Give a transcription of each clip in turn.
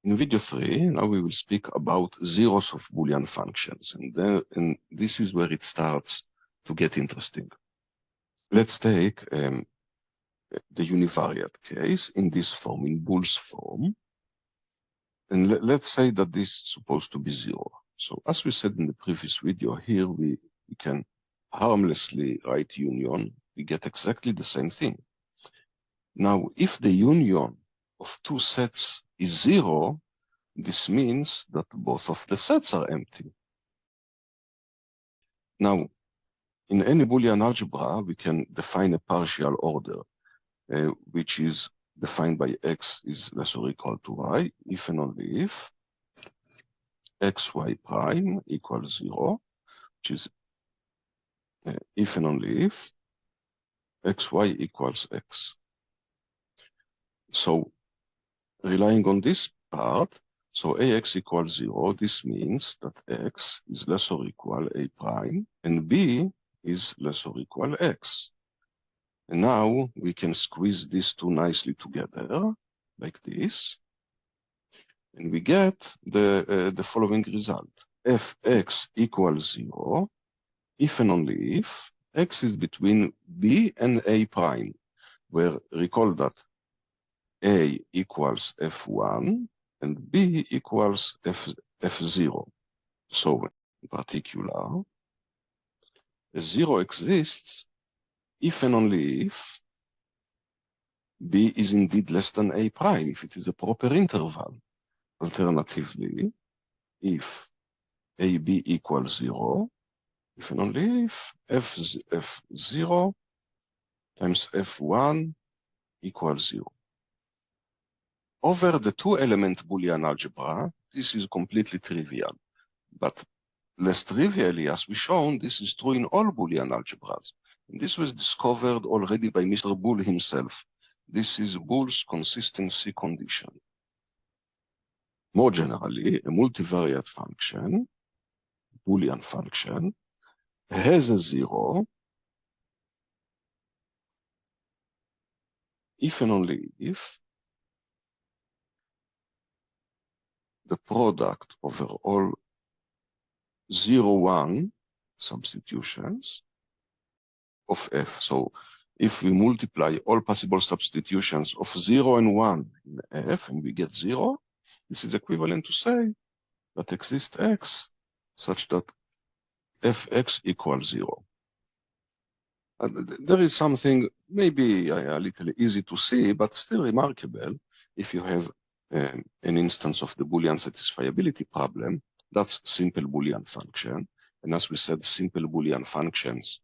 In video 3, now we will speak about zeros of Boolean functions, and this is where it starts to get interesting. Let's take the univariate case in this form, in Boole's form, and let's say that this is supposed to be 0. So as we said in the previous video, here we can harmlessly write union. We get exactly the same thing. Now, if the union of two sets is 0, this means that both of the sets are empty. Now, in any Boolean algebra, we can define a partial order, which is defined by x is less or equal to y, if and only if xy prime equals 0, which is if and only if xy equals x. So, relying on this part, so ax equals 0, this means that x is less or equal a prime, and b is less or equal x. And now we can squeeze these two nicely together, like this, and we get the following result. Fx equals 0, if and only if x is between b and a prime, where recall that a equals f1 and b equals f0. So in particular, a 0 exists if and only if b is indeed less than a prime, if it is a proper interval. Alternatively, if ab equals 0, if and only if f0 times f1 equals 0. Over the two-element Boolean algebra, this is completely trivial. But less trivially, as we shown, this is true in all Boolean algebras. And this was discovered already by Mr. Boole himself. This is Boole's consistency condition. More generally, a multivariate function, Boolean function, has a 0 if and only if the product over all 0, 1 substitutions of f. So if we multiply all possible substitutions of 0 and 1 in f and we get 0, this is equivalent to say that exists x such that fx equals 0. There is something maybe a little easy to see, but still remarkable. If you have an instance of the Boolean satisfiability problem, that's simple Boolean function. And as we said, simple Boolean functions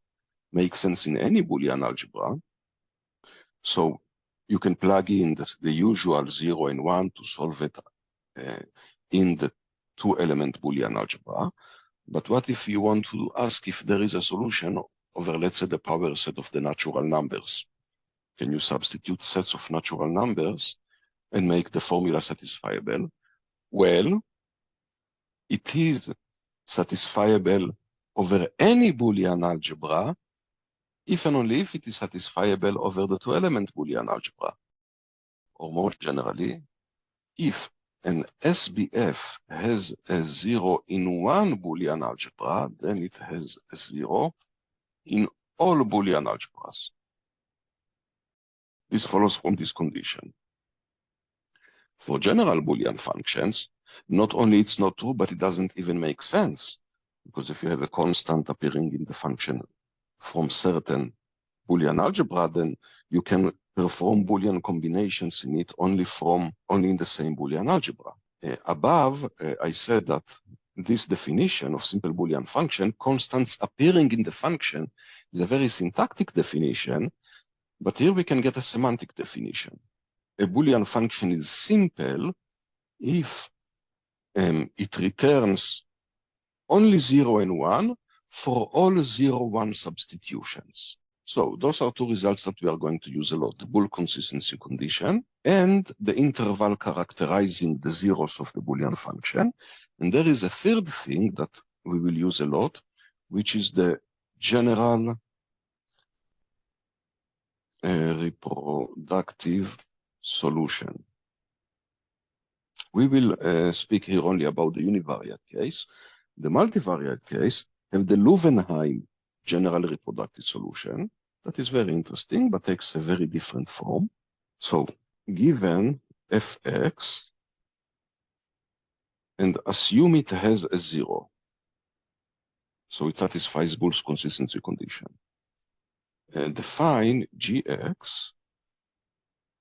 make sense in any Boolean algebra. So you can plug in the usual 0 and 1 to solve it in the two-element Boolean algebra. But what if you want to ask if there is a solution over, let's say, the power set of the natural numbers? Can you substitute sets of natural numbers and make the formula satisfiable? Well, it is satisfiable over any Boolean algebra if and only if it is satisfiable over the two-element Boolean algebra. Or more generally, if an SBF has a 0 in one Boolean algebra, then it has a 0 in all Boolean algebras. This follows from this condition. For general Boolean functions, not only it's not true, but it doesn't even make sense. Because if you have a constant appearing in the function from certain Boolean algebra, then you can perform Boolean combinations in it only in the same Boolean algebra. Above, I said that this definition of simple Boolean function, constants appearing in the function, is a very syntactic definition, but here we can get a semantic definition. A Boolean function is simple if it returns only 0 and 1 for all 0, 1 substitutions. So those are two results that we are going to use a lot, the Boole consistency condition and the interval characterizing the zeros of the Boolean function. And there is a third thing that we will use a lot, which is the general reproductive solution. We will speak here only about the univariate case. The multivariate case have the Leuvenheim general reproductive solution that is very interesting, but takes a very different form. So given fx, and assume it has a zero, so it satisfies Boole's consistency condition. Define gx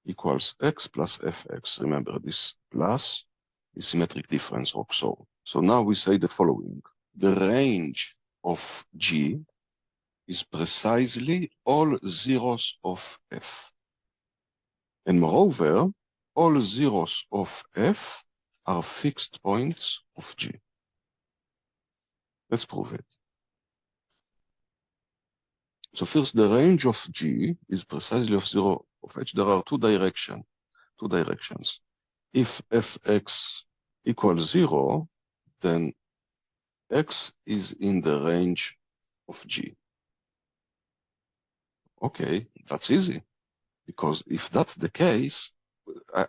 equals x plus fx. Remember, this plus is symmetric difference also. So now we say the following. The range of G is precisely all zeros of f. And moreover, all zeros of f are fixed points of G. Let's prove it. So first, the range of G is precisely of zero of h. There are two directions. If fx equals 0, then x is in the range of G. Okay, that's easy, because if that's the case,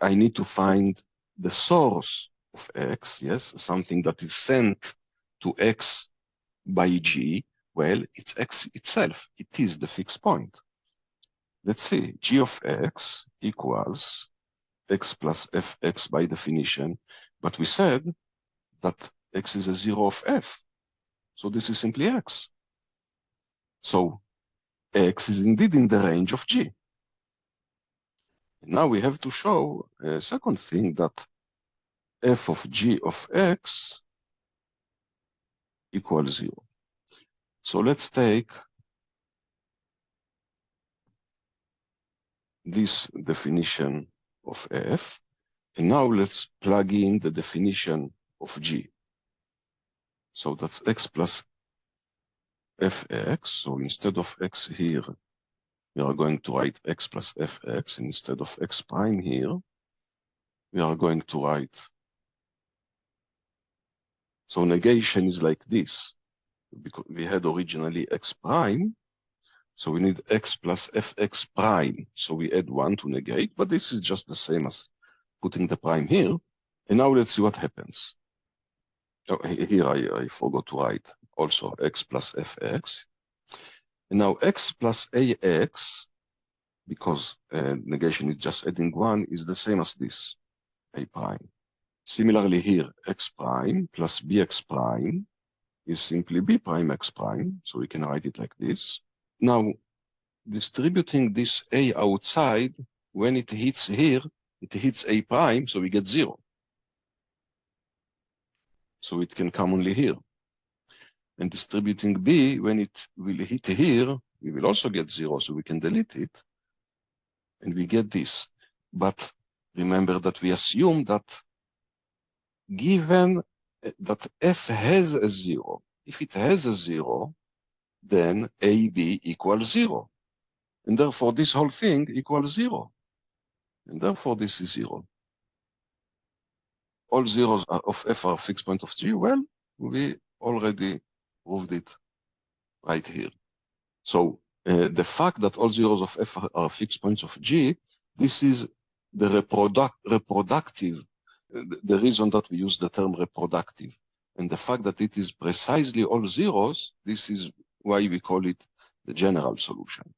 I need to find the source of x, yes, something that is sent to x by G. Well, it's x itself. It is the fixed point. Let's see, g of x equals x plus fx by definition, but we said that x is a zero of f. So this is simply x. So x is indeed in the range of G. Now we have to show a second thing, that f of g of x equals 0. So let's take this definition of f, and now let's plug in the definition of g. So that's x plus fx. So instead of x here, we are going to write x plus fx. Instead of x prime here, we are going to write. So negation is like this, because we had originally x prime. So we need x plus fx prime. So we add 1 to negate, but this is just the same as putting the prime here. And now let's see what happens. Oh, here I forgot to write also x plus fx. And now x plus ax, because negation is just adding 1, is the same as this, a prime. Similarly here, x prime plus bx prime is simply b prime x prime, so we can write it like this. Now, distributing this a outside, when it hits here, it hits a prime, so we get 0. So it can come only here. And distributing b, when it will hit here, we will also get 0, so we can delete it. And we get this. But remember that we assume that given that f has a 0, if it has a 0, then ab equals 0. And therefore, this whole thing equals 0. And therefore, this is 0. All zeros of f are fixed point of G. Well, we already proved it right here. So the fact that all zeros of f are fixed points of G, this is the reproductive, the reason that we use the term reproductive. And the fact that it is precisely all zeros, this is why we call it the general solution.